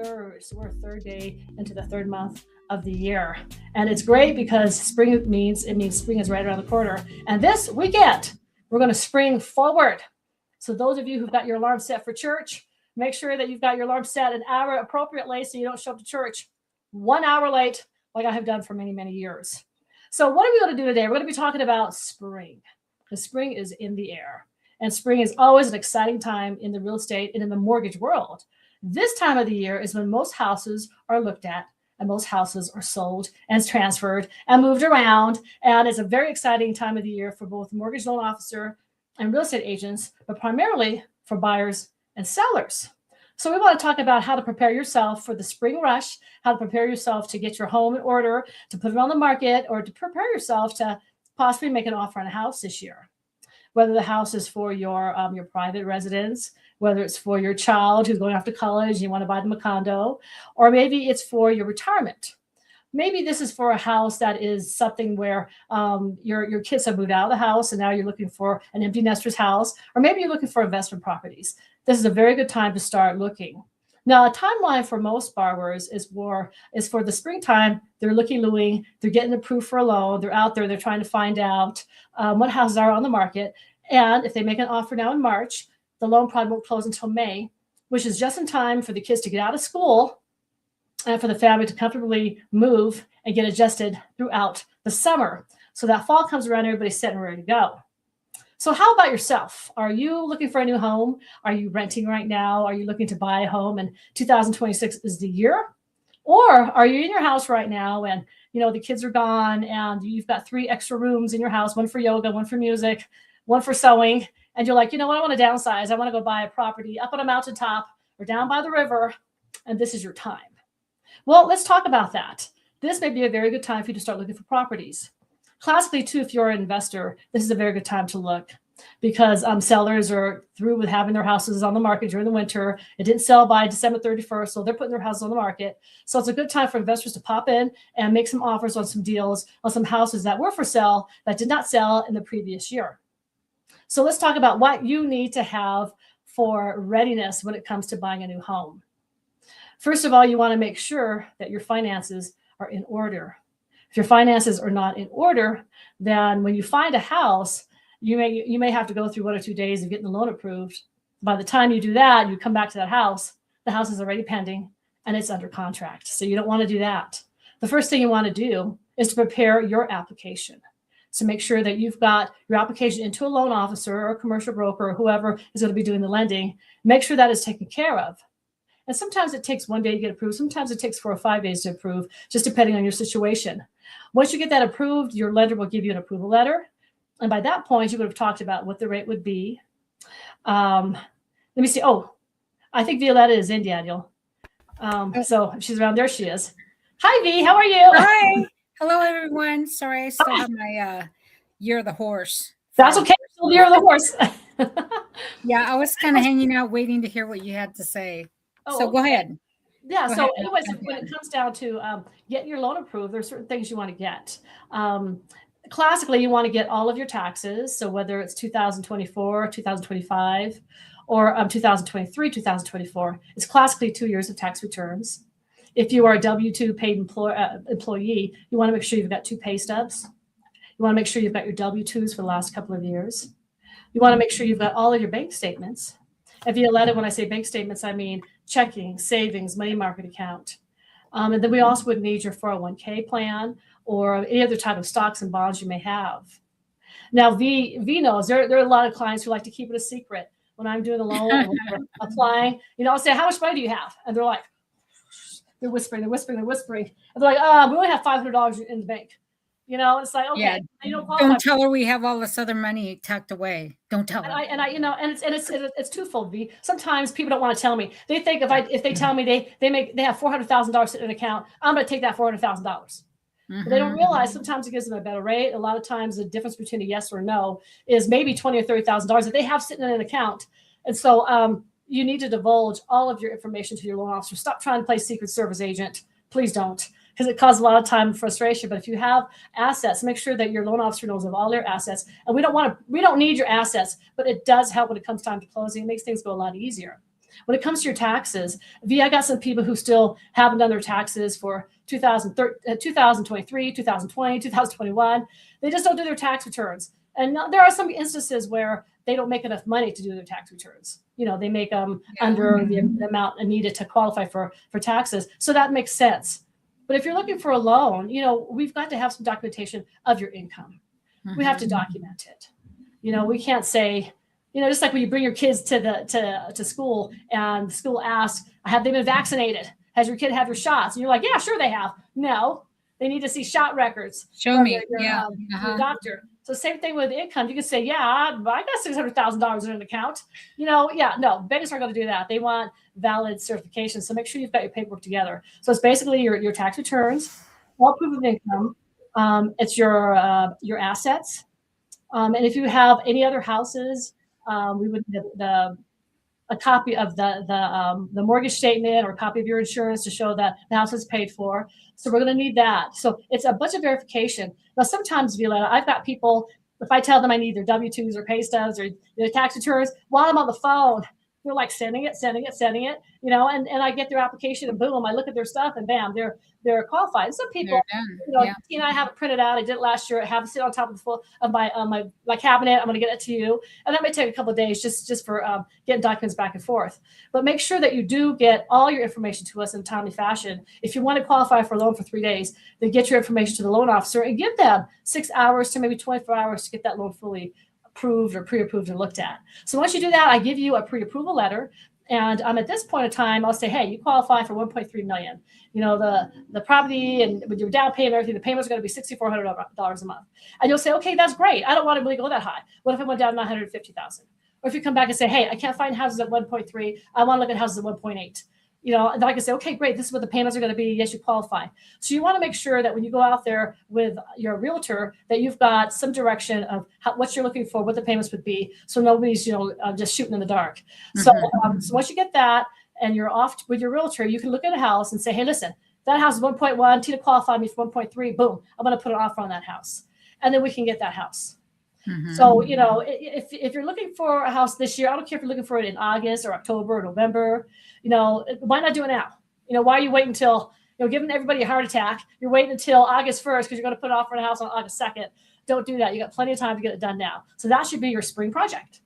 3rd. So we're a third day into the third month of the year. And it's great because spring means spring is right around the corner. And this weekend, we're going to spring forward. So those of you who've got your alarm set for church, make sure that you've got your alarm set an hour appropriately so you don't show up to church 1 hour late, like I have done for many, many years. So what are we going to do today? We're going to be talking about spring. The spring is in the air. And spring is always an exciting time in the real estate and in the mortgage world. This time of the year is when most houses are looked at and most houses are sold and transferred and moved around. And it's a very exciting time of the year for both mortgage loan officer and real estate agents, but primarily for buyers and sellers. So we want to talk about how to prepare yourself for the spring rush, how to prepare yourself to get your home in order, to put it on the market, or to prepare yourself to possibly make an offer on a house this year. Whether the house is for your private residence, whether it's for your child who's going off to college and you want to buy them a condo, or maybe it's for your retirement. Maybe this is for a house that is something where your kids have moved out of the house and now you're looking for an empty nester's house, or maybe you're looking for investment properties. This is a very good time to start looking. Now, a timeline for most borrowers is for the springtime. They're looking, they're getting approved for a loan. They're out there, they're trying to find out what houses are on the market. And if they make an offer now in March, the loan probably won't close until May, which is just in time for the kids to get out of school and for the family to comfortably move and get adjusted throughout the summer. So that fall comes around, everybody's set and ready to go. So how about yourself? Are you looking for a new home? Are you renting right now? Are you looking to buy a home and 2026 is the year? Or are you in your house right now and the kids are gone and you've got 3 extra rooms in your house, one for yoga, one for music, one for sewing, and you're like, I want to downsize. I want to go buy a property up on a mountaintop or down by the river, and this is your time. Well, let's talk about that. This may be a very good time for you to start looking for properties. Classically, too, if you're an investor, this is a very good time to look because sellers are through with having their houses on the market during the winter. It didn't sell by December 31st, so they're putting their houses on the market. So it's a good time for investors to pop in and make some offers on some deals on some houses that were for sale that did not sell in the previous year. So let's talk about what you need to have for readiness when it comes to buying a new home. First of all, you want to make sure that your finances are in order. If your finances are not in order, then when you find a house, you may have to go through 1 or 2 days of getting the loan approved. By the time you do that, you come back to that house, the house is already pending and it's under contract. So you don't want to do that. The first thing you want to do is to prepare your application. So make sure that you've got your application into a loan officer or a commercial broker or whoever is going to be doing the lending. Make sure that is taken care of. And sometimes it takes 1 day to get approved. Sometimes it takes 4 or 5 days to approve, just depending on your situation. Once you get that approved, your lender will give you an approval letter. And by that point, you would have talked about what the rate would be. Let me see. Oh, I think Violeta is in, Daniel. So if she's around, there she is. Hi, V. How are you? Hi. Hello, everyone. Sorry, I still have my Year of the Horse. That's okay. Still Year of the Horse. Yeah, I was kind of hanging out, waiting to hear what you had to say. So go ahead. Yeah. So anyways, when it comes down to getting your loan approved, there's certain things you want to get. Classically, you want to get all of your taxes. So whether it's 2024, 2025, or 2023, 2024, it's classically 2 years of tax returns. If you are a W-2 paid employee, you want to make sure you've got 2 pay stubs. You want to make sure you've got your W-2s for the last couple of years. You want to make sure you've got all of your bank statements. And Violeta, when I say bank statements, I mean checking, savings, money market account. And then we also would need your 401k plan or any other type of stocks and bonds you may have. Now, V knows there are a lot of clients who like to keep it a secret. When I'm doing a loan or applying, I'll say, how much money do you have? And they're like, they're whispering. And they're like, we only have $500 in the bank. It's like, okay, yeah, don't tell her we have all this other money tucked away. Don't tell her. And it's twofold. V. Sometimes people don't want to tell me. They think if they tell me they have $400,000 sitting in an account, I'm going to take that $400,000. Mm-hmm. But they don't realize sometimes it gives them a better rate. A lot of times the difference between a yes or no is maybe $20,000 or $30,000 that they have sitting in an account. And so you need to divulge all of your information to your loan officer. Stop trying to play Secret Service agent. Please don't. Because it causes a lot of time and frustration. But if you have assets, make sure that your loan officer knows of all your assets. And we don't need your assets, but it does help when it comes time to closing. It makes things go a lot easier. When it comes to your taxes, I got some people who still haven't done their taxes for 2023, 2020, 2021. They just don't do their tax returns. And there are some instances where they don't make enough money to do their tax returns. They make them under the amount needed to qualify for taxes. So that makes sense. But if you're looking for a loan, we've got to have some documentation of your income. We have to document it. We can't say, just like when you bring your kids to school and the school asks, have they been vaccinated? Has your kid had their shots? And you're like, yeah, sure they have. No, they need to see shot records. Show me. Your doctor. So same thing with income. You can say, yeah, I got $600,000 in an account. No, banks aren't going to do that. They want valid certification. So make sure you've got your paperwork together. So it's basically your tax returns, all proof of income. It's your assets. And if you have any other houses, we would need a copy of the mortgage statement or a copy of your insurance to show that the house is paid for. So we're going to need that. So it's a bunch of verification. Now, sometimes, Violeta, I've got people, if I tell them I need their W-2s or pay stubs or their tax returns, while I'm on the phone, they're like sending it, and I get their application and boom, I look at their stuff and bam, they're qualified. And some people, Tina, I have it printed out. I did it last year. I have it sit on top of my cabinet. I'm going to get it to you, and that may take a couple of days just for getting documents back and forth. But make sure that you do get all your information to us in a timely fashion. If you want to qualify for a loan for 3 days, then get your information to the loan officer and give them 6 hours to maybe 24 hours to get that loan fully approved or pre-approved and looked at. So once you do that, I give you a pre-approval letter. And at this point in time, I'll say, hey, you qualify for $1.3 million. The property and with your down payment, everything, the payments are going to be $6,400 a month. And you'll say, okay, that's great. I don't want to really go that high. What if it went down to $950,000? Or if you come back and say, hey, I can't find houses at 1.3. I want to look at houses at 1.8. And then I can say, okay, great. This is what the payments are going to be. Yes, you qualify. So you want to make sure that when you go out there with your realtor, that you've got some direction of what you're looking for, what the payments would be. So nobody's, just shooting in the dark. So once you get that and you're off with your realtor, you can look at a house and say, hey, listen, that house is 1.1. Tina qualified me for 1.3. Boom. I'm going to put an offer on that house. And then we can get that house. So, if you're looking for a house this year, I don't care if you're looking for it in August or October or November, why not do it now? Why are you waiting until, giving everybody a heart attack? You're waiting until August 1st because you're going to put an offer on a house on August 2nd. Don't do that. You got plenty of time to get it done now. So that should be your spring project.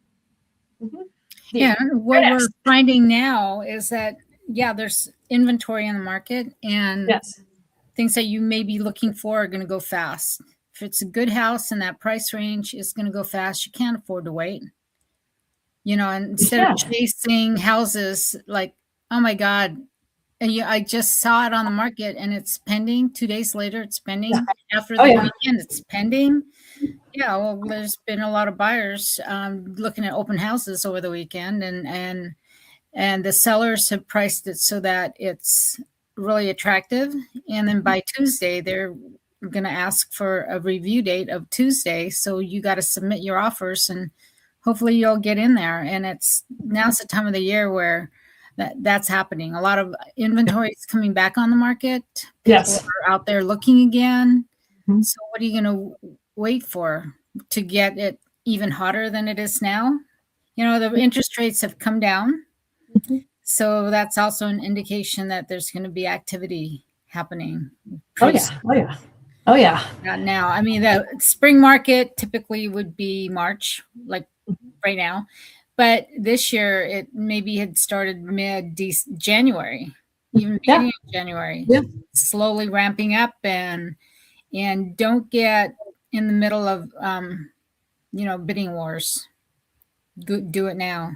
Yeah. What we're finding now is that, there's inventory in the market and things that you may be looking for are going to go fast. If it's a good house in that price range, it's going to go fast. You can't afford to wait. And instead of chasing houses like, oh my God, and I just saw it on the market and it's pending. 2 days later, it's pending. After the weekend, it's pending. Yeah, well, there's been a lot of buyers looking at open houses over the weekend, and the sellers have priced it so that it's really attractive. And then by Tuesday, they're going to ask for a review date of Tuesday. So you got to submit your offers and hopefully you'll get in there. And now's the time of the year where that's happening. A lot of inventory is coming back on the market. People are out there looking again. So what are you going to wait for to get it even hotter than it is now? The interest rates have come down. So that's also an indication that there's going to be activity happening. Oh yeah. Not now. I mean, the spring market typically would be March, like right now. But this year, it maybe had started mid-January, even beginning of January. Slowly ramping up, and don't get in the middle of, bidding wars. Do it now.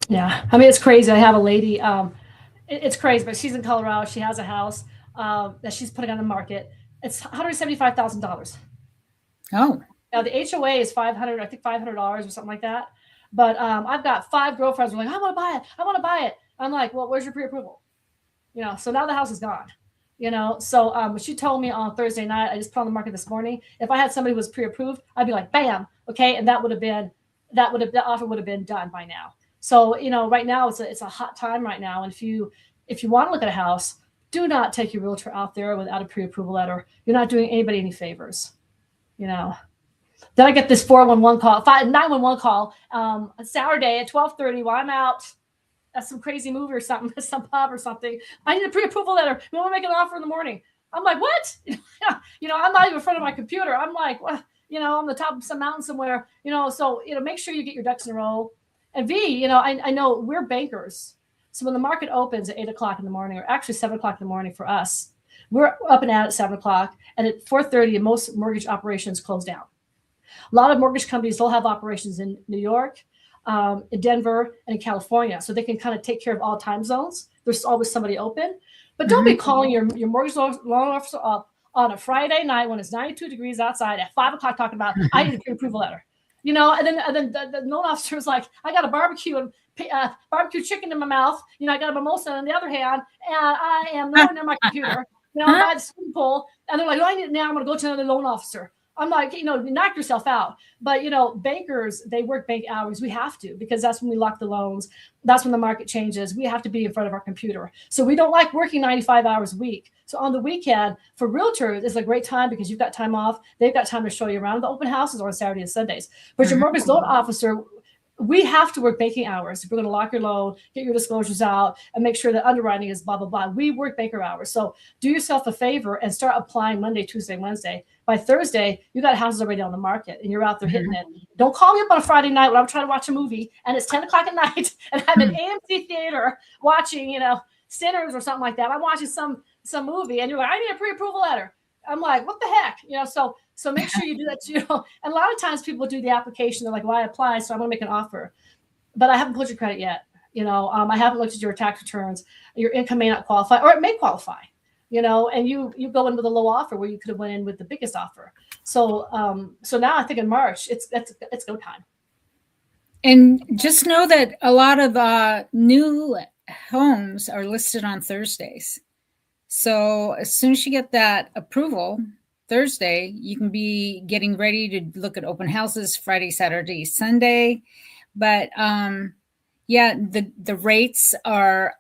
Yeah. I mean, it's crazy. I have a lady, it's crazy, but she's in Colorado. She has a house that she's putting on the market. It's $175,000. Oh. Now the HOA is $500 or something like that. But I've got 5 girlfriends who are like, I want to buy it. I'm like, well, where's your pre-approval? So now the house is gone. So she told me on Thursday night, I just put on the market this morning. If I had somebody who was pre-approved, I'd be like, bam, okay, and that offer would have been done by now. So right now it's a hot time right now, and if you want to look at a house, do not take your realtor out there without a pre-approval letter. You're not doing anybody any favors. Then I get this 911 call Saturday at 12:30 while I'm out at some crazy movie or something, some pub or something. I need a pre-approval letter. We want to make an offer in the morning. I'm like, what? I'm not even in front of my computer. I'm like, well, on the top of some mountain somewhere, so, make sure you get your ducks in a row. And V, I know we're bankers. So when the market opens at 8:00 in the morning, or actually 7:00 in the morning for us, we're up and at 7:00, and at 4:30, most mortgage operations close down. A lot of mortgage companies will have operations in New York, in Denver, and in California, so they can kind of take care of all time zones. There's always somebody open, but don't be calling your mortgage loan officer up on a Friday night when it's 92 degrees outside at 5:00 talking about I need a pre-approval letter. And then the loan officer is like, I got a barbecue and barbecue chicken in my mouth. I got a mimosa in the other hand, and I am nowhere near my computer. I'm by the swimming pool, and they're like, I need it now. I'm going to go to another loan officer. I'm like, knock yourself out. But, bankers, they work bank hours. We have to, because that's when we lock the loans. That's when the market changes. We have to be in front of our computer. So we don't like working 95 hours a week. So on the weekend, for realtors, it's a great time because you've got time off. They've got time to show you around the open houses on Saturday and Sundays. But your mortgage loan officer, we have to work banking hours. If we're going to lock your loan, get your disclosures out, and make sure that underwriting is blah, blah, blah. We work banker hours. So do yourself a favor and start applying Monday, Tuesday, Wednesday. By Thursday, you got houses already on the market, and you're out there hitting it. Don't call me up on a Friday night when I'm trying to watch a movie, and it's 10:00 at night, and I'm in AMC theater watching, Sinners or something like that. I'm watching some movie, and you're like, I need a pre-approval letter. I'm like, what the heck? So make sure you do that too. And a lot of times people do the application. They're like, well, I applied, so I'm going to make an offer. But I haven't put your credit yet. I haven't looked at your tax returns. Your income may not qualify, or it may qualify, and you go in with a low offer where you could have went in with the biggest offer. So now I think in March, it's go time. And just know that a lot of new homes are listed on Thursdays. So as soon as you get that approval, Thursday, you can be getting ready to look at open houses Friday, Saturday, Sunday. But the rates are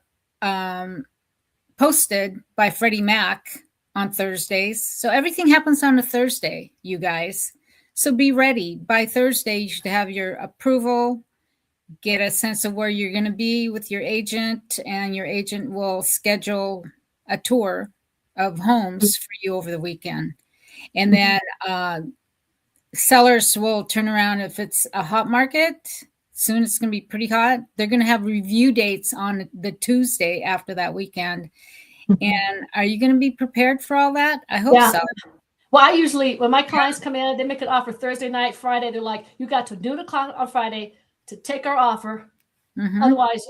posted by Freddie Mac on Thursdays. So everything happens on a Thursday, you guys. So be ready. By Thursday, you should have your approval, get a sense of where you're going to be with your agent, and your agent will schedule a tour of homes for you over the weekend. And then sellers will turn around if it's a hot market. Soon it's going to be pretty hot. They're going to have review dates on the Tuesday after that weekend. And are you going to be prepared for all that? I hope so. Well, I usually, when my clients come in, they make an offer Thursday night, Friday. They're like, you got to noon o'clock on Friday to take our offer. Otherwise,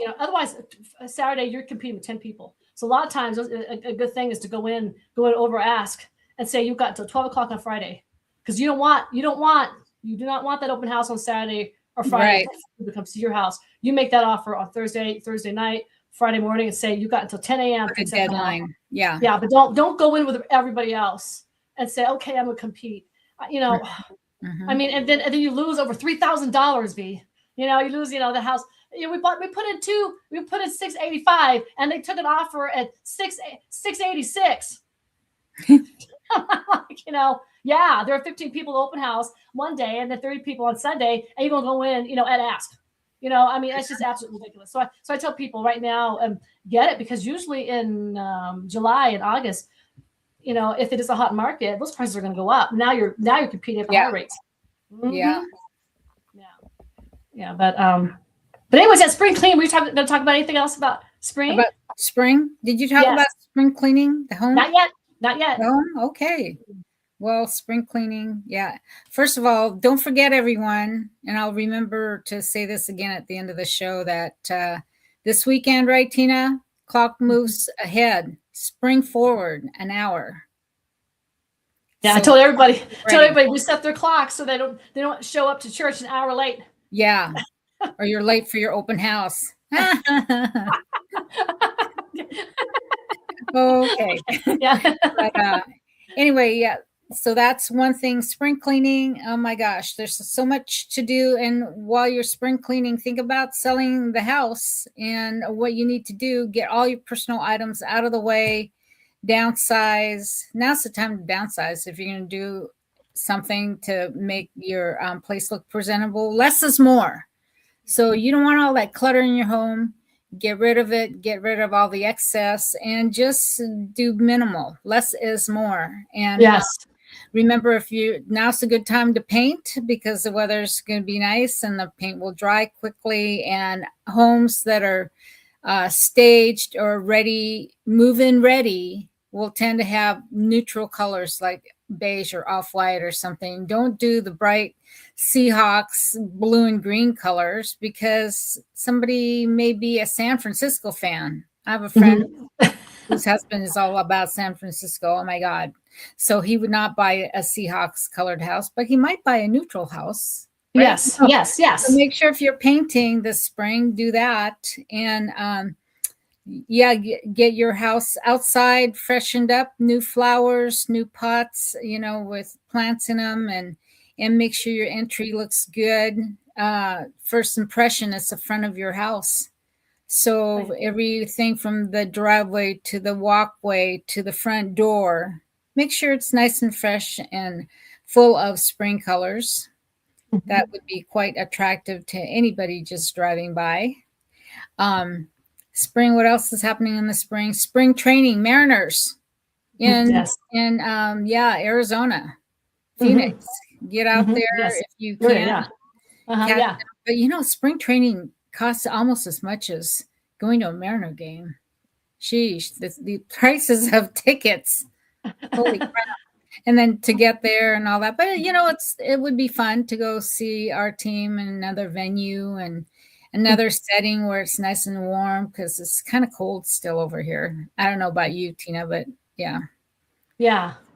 Saturday you're competing with 10 people. So a lot of times a good thing is to go in over ask and say you've got until 12 o'clock on Friday, because you do not want that open house on Saturday or Friday to come to your house. You make that offer on Thursday night, Friday morning, and say you got until 10 a.m. Like a deadline. Yeah, but don't go in with everybody else and say, okay, I'm gonna compete. I mean, and then you lose over $3,000, V. You lose, the house. We put in $685, and they took an offer at $686. There are 15 people open house one day, and then 30 people on Sunday, and you're gonna go in, at ask. It's just absolutely ridiculous. So I tell people right now, get it, because usually in July and August, if it is a hot market, those prices are going to go up. Now you're competing at the higher rates. But anyways, that spring cleaning, we're going to talk about anything else about spring? About spring? Did you talk about spring cleaning the home? Not yet. No? Okay. Well, spring cleaning. Yeah. First of all, don't forget, everyone, and I'll remember to say this again at the end of the show, that this weekend, right, Tina? Clock moves ahead. Spring forward an hour. Yeah, so I told everybody we set their clocks so they don't show up to church an hour late. Yeah. Or you're late for your open house. Okay. Yeah. But, anyway, yeah. So that's one thing. Spring cleaning. Oh my gosh, there's so much to do. And while you're spring cleaning, think about selling the house and what you need to do. Get all your personal items out of the way. Downsize. Now's the time to downsize if you're going to do something to make your place look presentable. Less is more. So you don't want all that clutter in your home. get rid of it, get rid of all the excess, and just do minimal. Less is more. And yes. Remember, now's a good time to paint because the weather's going to be nice and the paint will dry quickly. And homes that are staged or ready, move-in ready, will tend to have neutral colors like beige or off-white or something. Don't do the bright Seahawks blue and green colors because somebody may be a San Francisco fan. I have a friend whose husband is all about San Francisco. Oh my God. So he would not buy a Seahawks colored house, but he might buy a neutral house. Right? Yes, yes. So make sure if you're painting this spring, do that. And get your house outside freshened up, new flowers, new pots, with plants in them, and make sure your entry looks good. First impression is the front of your house. So everything from the driveway to the walkway to the front door, make sure it's nice and fresh and full of spring colors. That would be quite attractive to anybody just driving by. Spring, what else is happening in the spring? Spring training, Mariners in Arizona, Phoenix. Get out there if you can. But spring training costs almost as much as going to a Mariner game. Sheesh, the prices of tickets. Holy crap. And then to get there and all that. But it would be fun to go see our team in another venue and another setting where it's nice and warm because it's kind of cold still over here. I don't know about you, Tina, but yeah.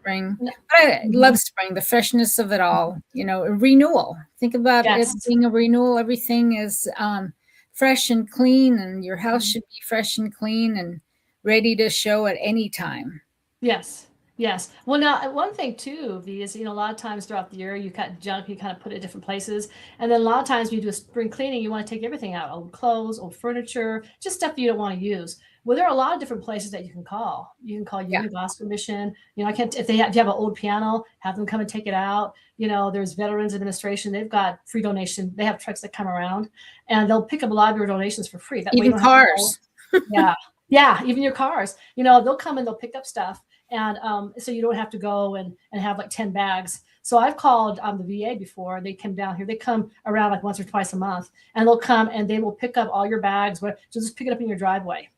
Spring. But I love spring, the freshness of it all, a renewal. Think about it being a renewal. Everything is fresh and clean, and your house should be fresh and clean and ready to show at any time. Yes. Well, now, one thing too, V, is, a lot of times throughout the year, you cut junk, you kind of put it in different places. And then a lot of times when you do a spring cleaning, you want to take everything out, old clothes, old furniture, just stuff you don't want to use. Well, there are a lot of different places that you can call. You can call Union Gospel Mission. if you have an old piano, have them come and take it out. There's Veterans Administration. They've got free donation. They have trucks that come around and they'll pick up a lot of your donations for free. That even way cars. Even your cars. They'll come and they'll pick up stuff. And so you don't have to go and have like 10 bags. So I've called the VA before. They come down here. They come around like once or twice a month, and they'll come and they will pick up all your bags. So just pick it up in your driveway,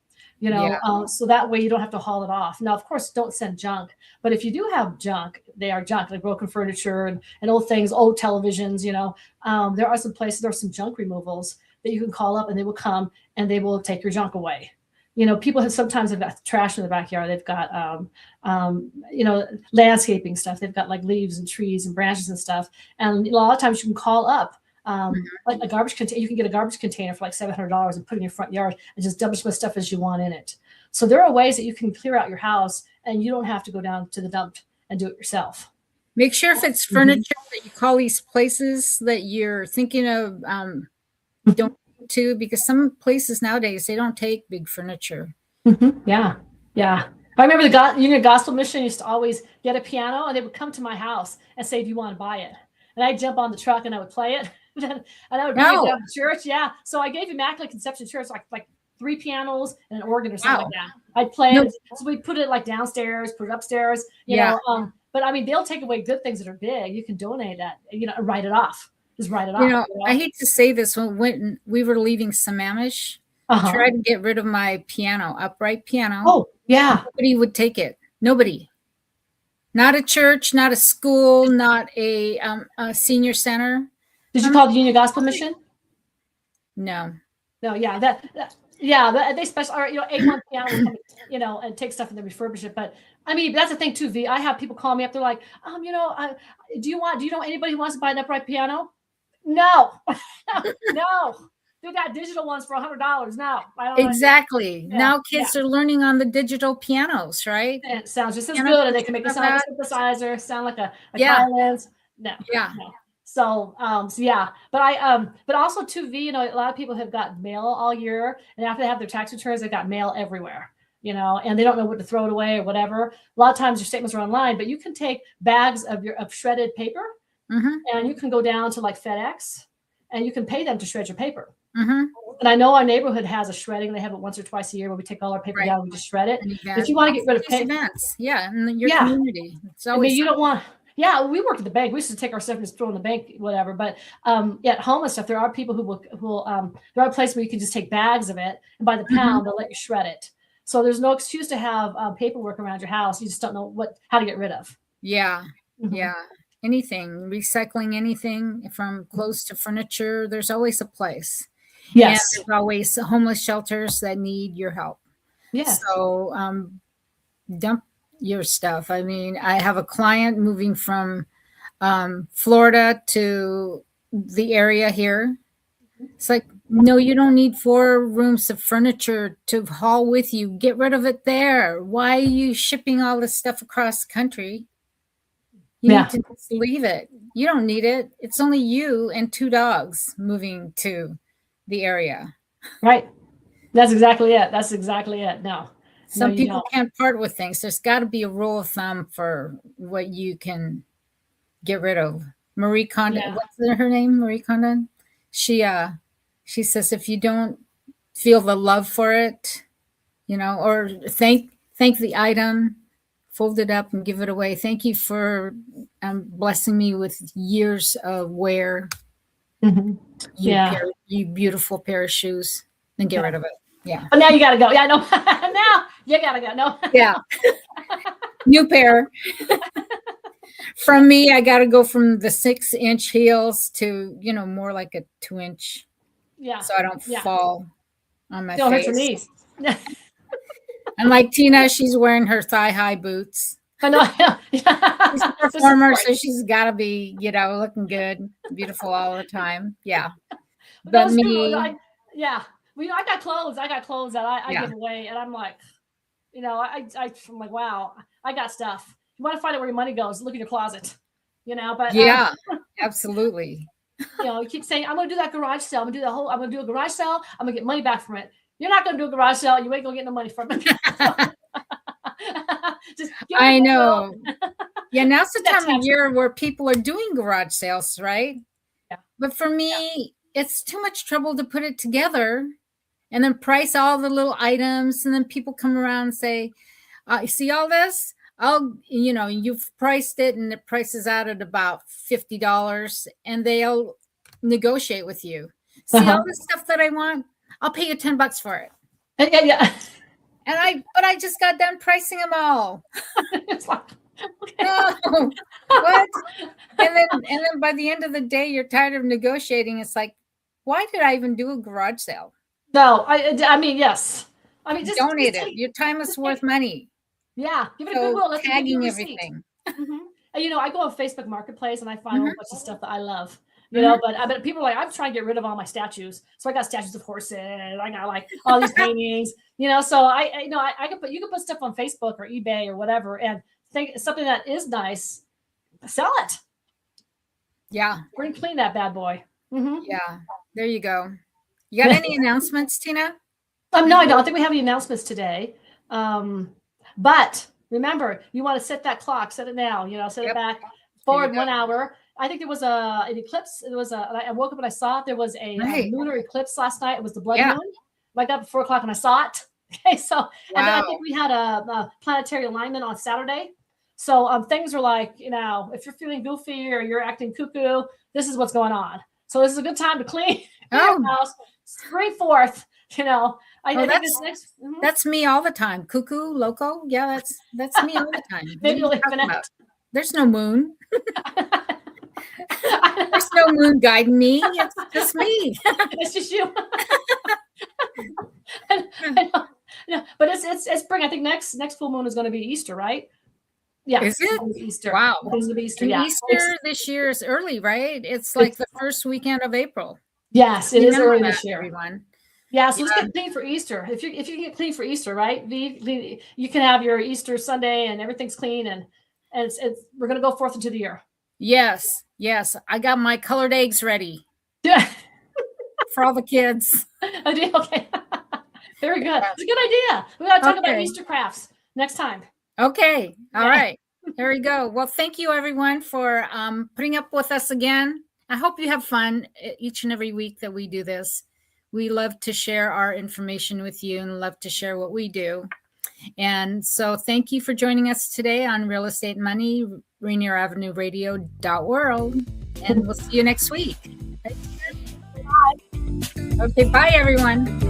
so that way you don't have to haul it off. Now, of course, don't send junk. But if you do have junk, they are junk, like broken furniture and old things, old televisions, there are some places, there are some junk removals that you can call up and they will come and they will take your junk away. People sometimes have got trash in the backyard. They've got, landscaping stuff. They've got like leaves and trees and branches and stuff. And a lot of times you can call up like a garbage container. You can get a garbage container for like $700 and put it in your front yard and just dump as much stuff as you want in it. So there are ways that you can clear out your house and you don't have to go down to the dump and do it yourself. Make sure if it's furniture that you call these places that you're thinking of don't too, because some places nowadays they don't take big furniture. Yeah. I remember the Union Gospel Mission used to always get a piano and they would come to my house and say, "Do you want to buy it?" And I'd jump on the truck and I would play it and I would bring it down to church. Yeah. So I gave Immaculate Conception Church like 3 pianos and an organ or something like that. I'd play it. So we put it like downstairs, put it upstairs, you know. But I mean, they'll take away good things that are big. You can donate that, write it off. Just write it off. I hate to say this, when we were leaving Sammamish, I tried to get rid of my piano, upright piano. Oh, yeah. Nobody would take it. Nobody. Not a church, not a school, not a senior center. Did you call the Union Gospel Mission? No. Yeah, they specialize. A1 piano will come, and take stuff and then refurbish it. But I mean, that's the thing too, V. I have people call me up. They're like, do you know anybody who wants to buy an upright piano? No. They got digital ones for $100 now. Exactly. Now kids are learning on the digital pianos, right? And it sounds just as good, and they can make it sound like a synthesizer, sound like a violins. No. So but also too, V, a lot of people have got mail all year, and after they have their tax returns, they've got mail everywhere, and they don't know what to throw it away or whatever. A lot of times your statements are online, but you can take bags of shredded paper, and you can go down to like FedEx, and you can pay them to shred your paper. Mm-hmm. And I know our neighborhood has a shredding. They have it once or twice a year where we take all our paper down and we just shred it. If you want to get rid of paper, events, in your community, it's always. I mean, you don't want. Yeah, we work at the bank. We used to take our stuff and just throw in the bank, whatever. But at home and stuff, there are people who will. There are places where you can just take bags of it, and by the pound, they'll let you shred it. So there's no excuse to have paperwork around your house. You just don't know how to get rid of. Yeah, yeah. Anything, recycling anything from clothes to furniture. There's always a place. Yes. And there's always homeless shelters that need your help. Yes. So dump your stuff. I mean, I have a client moving from Florida to the area here. It's like, no, you don't need 4 rooms of furniture to haul with you. Get rid of it there. Why are you shipping all this stuff across the country? You need to just leave it. You don't need it. It's only you and 2 dogs moving to the area. Right. That's exactly it. No. Some people can't part with things. There's got to be a rule of thumb for what you can get rid of. Marie Kondo, what's her name? Marie Kondo. She says if you don't feel the love for it, or thank the item, fold it up and give it away. Thank you for blessing me with years of wear. You beautiful pair of shoes. Then get rid of it. Yeah. But now you gotta go. Yeah, I know. Now you gotta go. No. Yeah. New pair. From me, I gotta go from the 6-inch heels to more like a 2-inch. Yeah. So I don't fall on my Don't face. hurt your knees. And like Tina, she's wearing her thigh-high boots. I know. She's a performer, so she's got to be, looking good, beautiful all the time. Yeah. But me, I got clothes. I got clothes that I give away, and I'm like, I'm like, wow, I got stuff. You want to find out where your money goes? Look in your closet. But yeah, absolutely. You keep saying, I'm going to do that garage sale. I'm going to do a garage sale. I'm going to get money back from it. You're not going to do a garage sale. You ain't going to get no money from it. I know. Yeah, now's the time of year where people are doing garage sales, right? Yeah. But for me, it's too much trouble to put it together and then price all the little items. And then people come around and say, you see all this? You've priced it and it prices out at about $50 and they'll negotiate with you. See all this stuff that I want? I'll pay you $10 for it. Yeah. But I just got done pricing them all. It's like, okay. No, what? And then by the end of the day, you're tired of negotiating. It's like, why did I even do a garage sale? No, I mean, yes. I mean, just donate it. Your time is worth money. Yeah, give it a Goodwill. Let's tagging everything. Mm-hmm. And, I go on Facebook Marketplace and I find a whole bunch of stuff that I love. But people are like, I'm trying to get rid of all my statues. So I got statues of horses. I got like all these paintings. So you can put stuff on Facebook or eBay or whatever, and think something that is nice, sell it. Yeah, we're gonna clean that bad boy. Mm-hmm. Yeah, there you go. You got any announcements, Tina? No, I don't think we have any announcements today. But remember, you want to set that clock. Set it now. Set it back forward 1 hour. I think there was an eclipse. I woke up and I saw it. There was a lunar eclipse last night. It was the blood moon. I got up at 4 o'clock and I saw it. Okay, so and then I think we had a planetary alignment on Saturday. So things are like, if you're feeling goofy or you're acting cuckoo, this is what's going on. So this is a good time to clean your house. Spring forth. I think this next. Mm-hmm. That's me all the time. Cuckoo, loco. Yeah, that's me all the time. Maybe you'll have an act. There's no moon. There's no moon guiding me. It's just me. It's just you. But it's spring. I think next full moon is going to be Easter, right? Yeah. Is it? Easter. Wow. It's going to be Easter. And Easter this year is early, right? It's like the first weekend of April. Yes, it is early this year. Everyone. Yeah, so let's get clean for Easter. If you can get clean for Easter, right? You can have your Easter Sunday and everything's clean, and we're gonna go forth into the year. Yes. I got my colored eggs ready. Yeah. For all the kids. Okay. Very good. It's a good idea. We gotta talk about Easter crafts next time. Okay. All right. There we go. Well, thank you everyone for putting up with us again. I hope you have fun each and every week that we do this. we love to share our information with you and love to share what we do. And so thank you for joining us today on Real Estate Money, Rainier Avenue Radio.world. And we'll see you next week. Bye. Okay, bye everyone.